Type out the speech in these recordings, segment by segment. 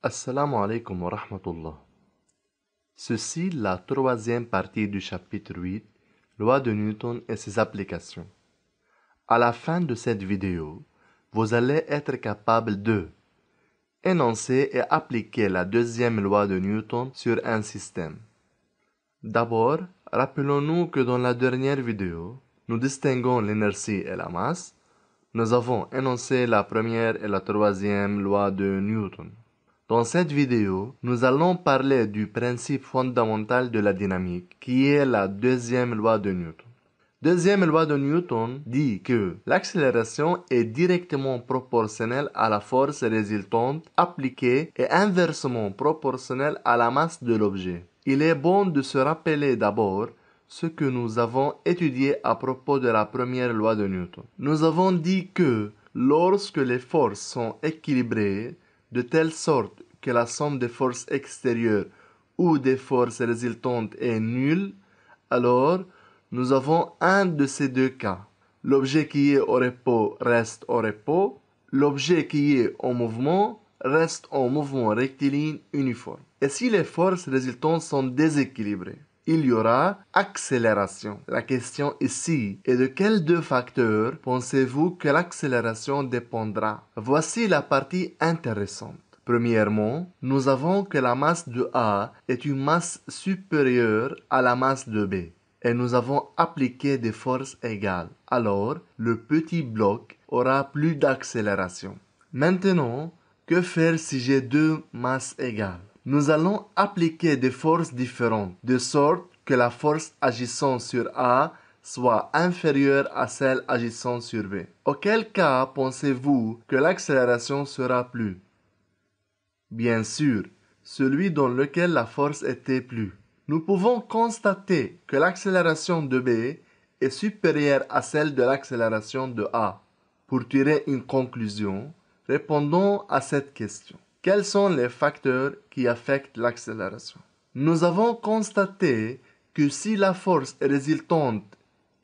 Assalamu alaikum wa rahmatullah. Ceci la troisième partie du chapitre 8, Loi de Newton et ses applications. À la fin de cette vidéo, vous allez être capable de énoncer et appliquer la deuxième loi de Newton sur un système. D'abord, rappelons-nous que dans la dernière vidéo, nous distinguons l'inertie et la masse. Nous avons énoncé la première et la troisième loi de Newton. Dans cette vidéo, nous allons parler du principe fondamental de la dynamique, qui est la deuxième loi de Newton. Deuxième loi de Newton dit que l'accélération est directement proportionnelle à la force résultante appliquée et inversement proportionnelle à la masse de l'objet. Il est bon de se rappeler d'abord ce que nous avons étudié à propos de la première loi de Newton. Nous avons dit que lorsque les forces sont équilibrées, de telle sorte que la somme des forces extérieures ou des forces résultantes est nulle, alors nous avons un de ces deux cas. L'objet qui est au repos reste au repos, l'objet qui est en mouvement reste en mouvement rectiligne uniforme. Et si les forces résultantes sont déséquilibrées, il y aura accélération. La question ici est de quels deux facteurs pensez-vous que l'accélération dépendra? Voici la partie intéressante. Premièrement, nous avons que la masse de A est une masse supérieure à la masse de B et nous avons appliqué des forces égales. Alors, le petit bloc aura plus d'accélération. Maintenant, que faire si j'ai deux masses égales? Nous allons appliquer des forces différentes, de sorte que la force agissant sur A soit inférieure à celle agissant sur B. Auquel cas pensez-vous que l'accélération sera plus? Bien sûr, celui dans lequel la force était plus. Nous pouvons constater que l'accélération de B est supérieure à celle de l'accélération de A. Pour tirer une conclusion, répondons à cette question. Quels sont les facteurs qui affectent l'accélération? Nous avons constaté que si la force résultante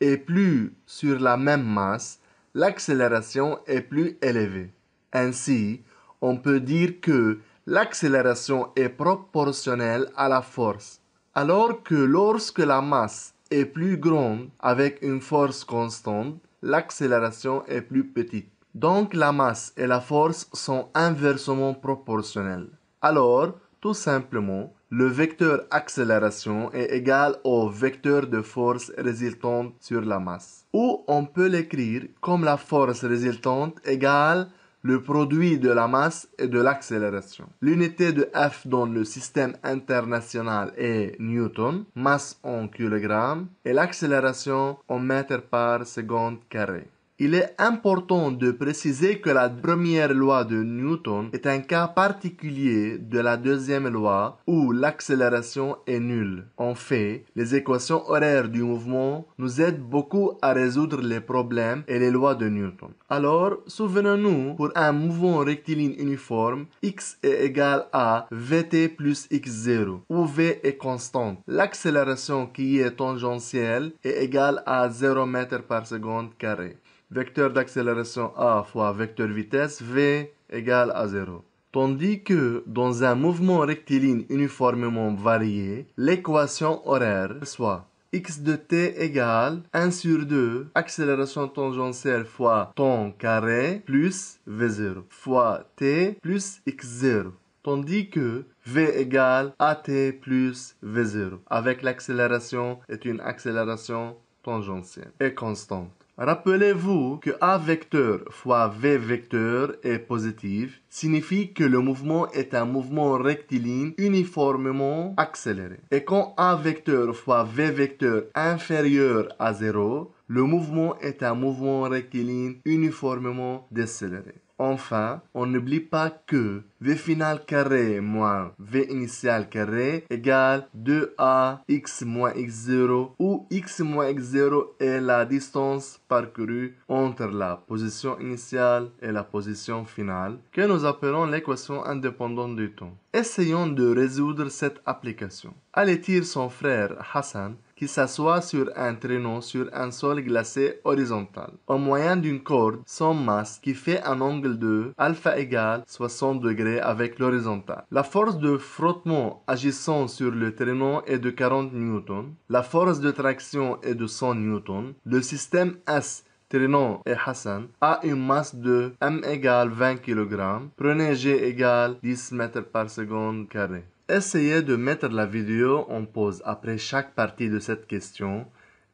est plus sur la même masse, l'accélération est plus élevée. Ainsi, on peut dire que l'accélération est proportionnelle à la force, alors que lorsque la masse est plus grande avec une force constante, l'accélération est plus petite. Donc la masse et la force sont inversement proportionnelles. Alors, tout simplement, le vecteur accélération est égal au vecteur de force résultante sur la masse. Ou on peut l'écrire comme la force résultante égale le produit de la masse et de l'accélération. L'unité de F dans le système international est Newton, masse en kilogrammes, et l'accélération en mètres par seconde carré. Il est important de préciser que la première loi de Newton est un cas particulier de la deuxième loi où l'accélération est nulle. En fait, les équations horaires du mouvement nous aident beaucoup à résoudre les problèmes et les lois de Newton. Alors, souvenons-nous, pour un mouvement rectiligne uniforme, x est égal à vt plus x0, où v est constante. L'accélération qui est tangentielle est égale à 0 mètres par seconde carré. Vecteur d'accélération A fois vecteur vitesse V égale à 0. Tandis que dans un mouvement rectiligne uniformément varié, l'équation horaire soit x de t égale 1 sur 2 accélération tangentielle fois temps carré plus v0 fois t plus x0. Tandis que v égale at plus v0 avec l'accélération est une accélération tangentielle et constante. Rappelez-vous que A vecteur fois V vecteur est positif, signifie que le mouvement est un mouvement rectiligne uniformément accéléré. Et quand A vecteur fois V vecteur inférieur à 0, le mouvement est un mouvement rectiligne uniformément décéléré. Enfin, on n'oublie pas que V final carré moins V initial carré égale 2A x moins x0 où x moins x0 est la distance parcourue entre la position initiale et la position finale que nous appelons l'équation indépendante du temps. Essayons de résoudre cette application. Al-Étir, son frère Hassan, qui s'assoit sur un traîneau sur un sol glacé horizontal, au moyen d'une corde sans masse qui fait un angle de alpha égale 60 degrés avec l'horizontale. La force de frottement agissant sur le traîneau est de 40 newtons. La force de traction est de 100 newtons. Le système S traîneau et Hassan a une masse de m égale 20 kg. Prenez G égale 10 mètres par seconde carré. Essayez de mettre la vidéo en pause après chaque partie de cette question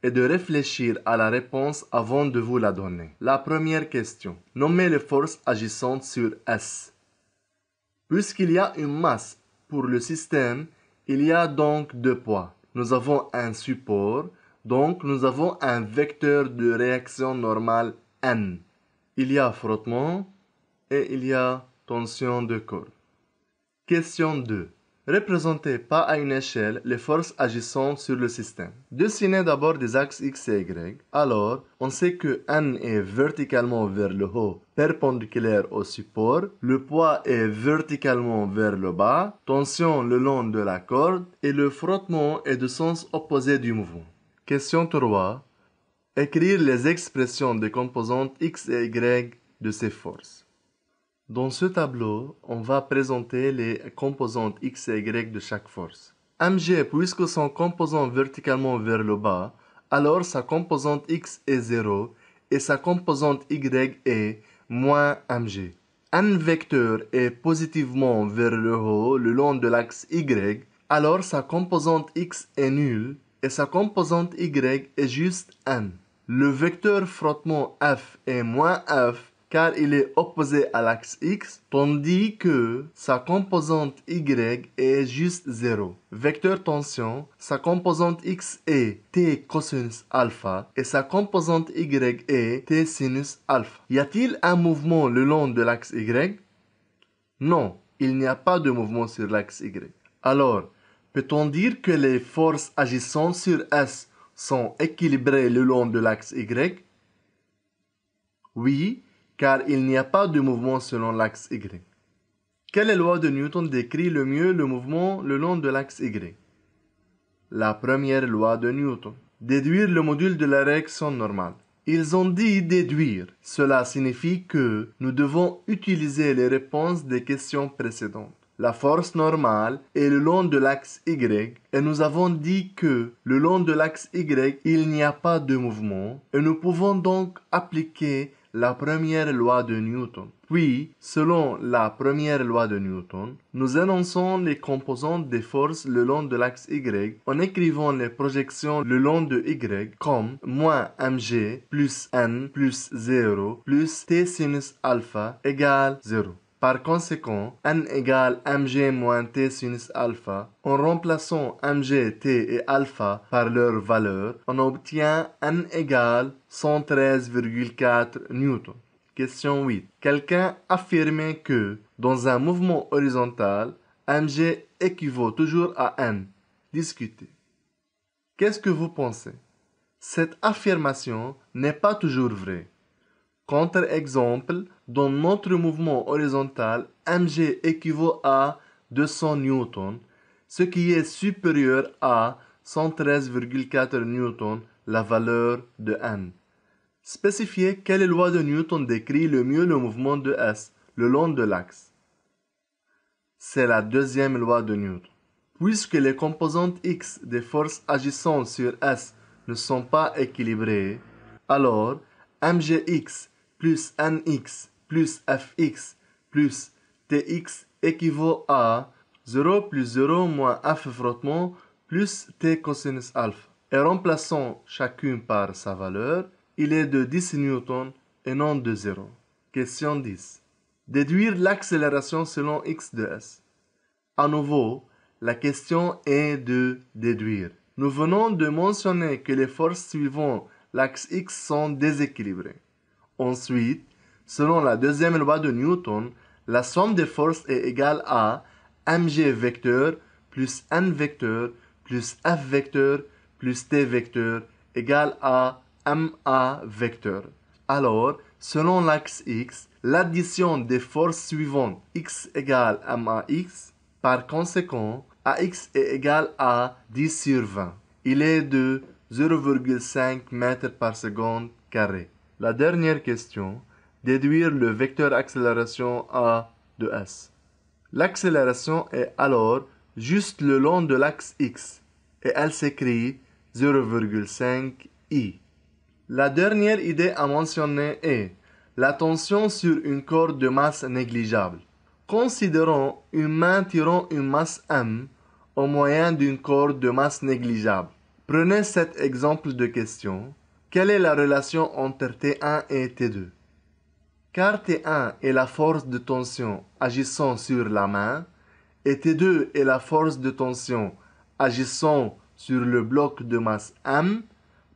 et de réfléchir à la réponse avant de vous la donner. La première question. Nommez les forces agissantes sur S. Puisqu'il y a une masse pour le système, il y a donc deux poids. Nous avons un support, donc nous avons un vecteur de réaction normale N. Il y a frottement et il y a tension de corde. Question 2. Représentez pas à une échelle les forces agissant sur le système. Dessinez d'abord des axes X et Y. Alors, on sait que N est verticalement vers le haut, perpendiculaire au support. Le poids est verticalement vers le bas, tension le long de la corde, et le frottement est de sens opposé du mouvement. Question 3. Écrire les expressions des composantes X et Y de ces forces. Dans ce tableau, on va présenter les composantes X et Y de chaque force. Mg, puisque son composant verticalement vers le bas, alors sa composante X est 0 et sa composante Y est moins Mg. N vecteur est positivement vers le haut le long de l'axe Y, alors sa composante X est nulle et sa composante Y est juste N. Le vecteur frottement F est moins F car il est opposé à l'axe X, tandis que sa composante Y est juste 0. Vecteur tension, sa composante X est T cosinus alpha et sa composante Y est T sinus alpha. Y a-t-il un mouvement le long de l'axe Y? Non, il n'y a pas de mouvement sur l'axe Y. Alors, peut-on dire que les forces agissant sur S sont équilibrées le long de l'axe Y? Oui, car il n'y a pas de mouvement selon l'axe Y. Quelle loi de Newton décrit le mieux le mouvement le long de l'axe Y? La première loi de Newton. Déduire le module de la réaction normale. Ils ont dit déduire. Cela signifie que nous devons utiliser les réponses des questions précédentes. La force normale est le long de l'axe Y et nous avons dit que le long de l'axe Y, il n'y a pas de mouvement et nous pouvons donc appliquer la première loi de Newton. Puis, selon la première loi de Newton, nous énonçons les composantes des forces le long de l'axe Y en écrivant les projections le long de Y comme moins mg plus n plus 0 plus t sinus alpha égale 0. Par conséquent, n égale mg moins t sinus alpha. En remplaçant mg, t et alpha par leurs valeurs, on obtient n égale 113,4 newtons. Question 8. Quelqu'un affirmait que, dans un mouvement horizontal, mg équivaut toujours à n. Discutez. Qu'est-ce que vous pensez? Cette affirmation n'est pas toujours vraie. Contre-exemple, dans notre mouvement horizontal, mg équivaut à 200 newtons, ce qui est supérieur à 113,4 newtons, la valeur de n. Spécifiez quelle loi de Newton décrit le mieux le mouvement de S le long de l'axe. C'est la deuxième loi de Newton. Puisque les composantes X des forces agissant sur S ne sont pas équilibrées, alors mgx plus nx plus fx plus tx équivaut à 0 plus 0 moins f frottement plus t cosinus alpha. Et remplaçant chacune par sa valeur, il est de 10 newtons et non de 0. Question 10. Déduire l'accélération selon x de s. À nouveau, la question est de déduire. Nous venons de mentionner que les forces suivant l'axe x sont déséquilibrées. Ensuite, selon la deuxième loi de Newton, la somme des forces est égale à mg vecteur plus n vecteur plus f vecteur plus t vecteur égale à ma vecteur. Alors, selon l'axe x, l'addition des forces suivantes x égale max, par conséquent, ax est égal à 10 sur 20. il est de 0,5 mètres par seconde carré. La dernière question, déduire le vecteur accélération A de S. L'accélération est alors juste le long de l'axe X et elle s'écrit 0,5 I. La dernière idée à mentionner est la tension sur une corde de masse négligeable. Considérons une main tirant une masse M au moyen d'une corde de masse négligeable. Prenez cet exemple de question. Quelle est la relation entre T1 et T2? Car T1 est la force de tension agissant sur la main et T2 est la force de tension agissant sur le bloc de masse M,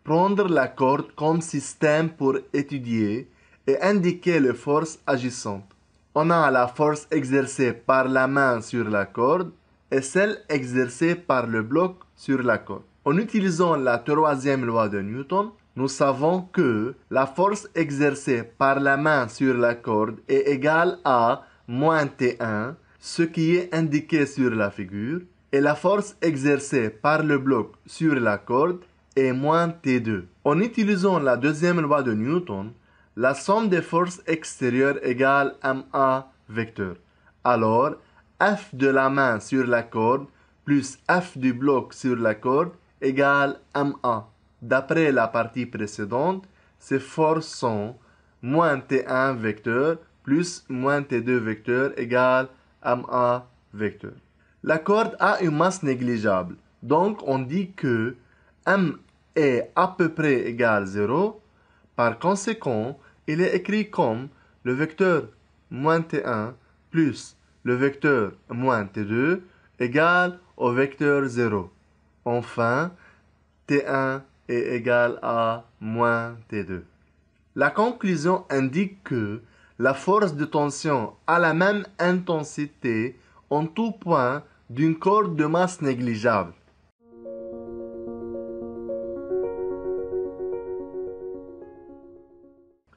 prendre la corde comme système pour étudier et indiquer les forces agissantes. On a la force exercée par la main sur la corde et celle exercée par le bloc sur la corde. En utilisant la troisième loi de Newton, nous savons que la force exercée par la main sur la corde est égale à moins T1, ce qui est indiqué sur la figure, et la force exercée par le bloc sur la corde est moins T2. En utilisant la deuxième loi de Newton, la somme des forces extérieures égale MA vecteur. Alors, F de la main sur la corde plus F du bloc sur la corde égale MA. D'après la partie précédente, ces forces sont moins T1 vecteur plus moins T2 vecteur égale MA vecteur. La corde a une masse négligeable, donc on dit que M est à peu près égal à 0. Par conséquent, il est écrit comme le vecteur moins T1 plus le vecteur moins T2 égale au vecteur 0. Enfin, T1 est égal à moins T2. La conclusion indique que la force de tension a la même intensité en tout point d'une corde de masse négligeable.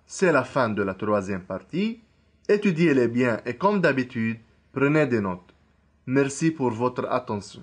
C'est la fin de la troisième partie. Étudiez-les bien et comme d'habitude, prenez des notes. Merci pour votre attention.